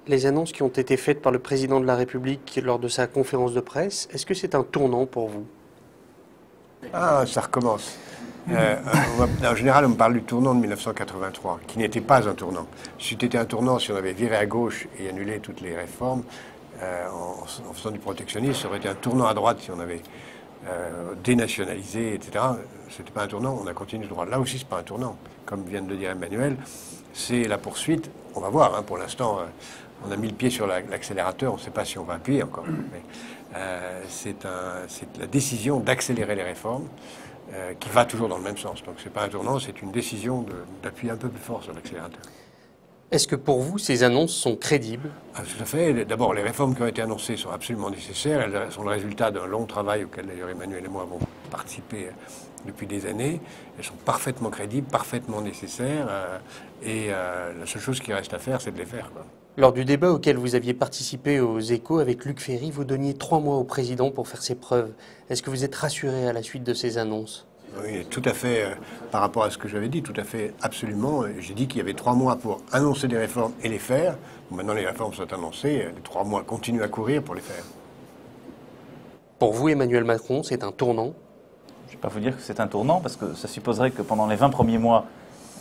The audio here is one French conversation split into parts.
Les annonces qui ont été faites par le président de la République lors de sa conférence de presse, est-ce que c'est un tournant pour vous? Ah, ça recommence. En général, on me parle du tournant de 1983, qui n'était pas un tournant. Si c'était un tournant, si on avait viré à gauche et annulé toutes les réformes, en faisant du protectionnisme, ça aurait été un tournant à droite si on avait dénationalisé, etc. C'était pas un tournant, on a continué droit. Là aussi, c'est pas un tournant. Comme vient de le dire Emmanuel, c'est la poursuite. On va voir, hein, pour l'instant, on a mis le pied sur l'accélérateur, on ne sait pas si on va appuyer encore. Mais c'est la décision d'accélérer les réformes qui va toujours dans le même sens. Donc c'est pas un tournant, c'est une décision d'appuyer un peu plus fort sur l'accélérateur. Est-ce que pour vous, ces annonces sont crédibles? Ah, tout à fait. D'abord, les réformes qui ont été annoncées sont absolument nécessaires. Elles sont le résultat d'un long travail auquel d'ailleurs Emmanuel et moi avons participé depuis des années. Elles sont parfaitement crédibles, parfaitement nécessaires. La seule chose qui reste à faire, c'est de les faire, quoi. Lors du débat auquel vous aviez participé aux Échos avec Luc Ferry, vous donniez 3 mois au président pour faire ses preuves. Est-ce que vous êtes rassuré à la suite de ces annonces? Oui, tout à fait, par rapport à ce que j'avais dit, tout à fait, absolument. J'ai dit qu'il y avait 3 mois pour annoncer des réformes et les faire. Maintenant, les réformes sont annoncées, les 3 mois continuent à courir pour les faire. Pour vous, Emmanuel Macron, c'est un tournant? Je ne vais pas vous dire que c'est un tournant, parce que ça supposerait que pendant les 20 premiers mois,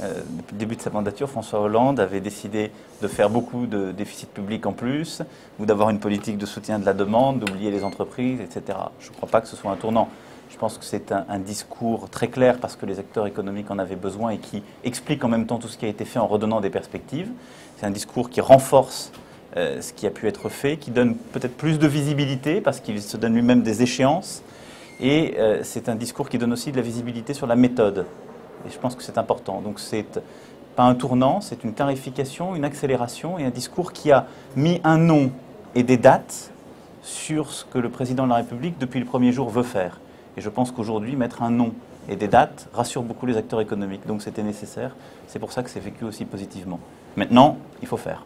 depuis le début de sa mandature, François Hollande avait décidé de faire beaucoup de déficit public en plus, ou d'avoir une politique de soutien de la demande, d'oublier les entreprises, etc. Je ne crois pas que ce soit un tournant. Je pense que c'est un discours très clair parce que les acteurs économiques en avaient besoin et qui explique en même temps tout ce qui a été fait en redonnant des perspectives. C'est un discours qui renforce ce qui a pu être fait, qui donne peut-être plus de visibilité parce qu'il se donne lui-même des échéances. Et c'est un discours qui donne aussi de la visibilité sur la méthode. Et je pense que c'est important. Donc c'est pas un tournant, c'est une clarification, une accélération et un discours qui a mis un nom et des dates sur ce que le président de la République, depuis le premier jour, veut faire. Et je pense qu'aujourd'hui, mettre un nom et des dates rassure beaucoup les acteurs économiques. Donc c'était nécessaire. C'est pour ça que c'est vécu aussi positivement. Maintenant, il faut faire.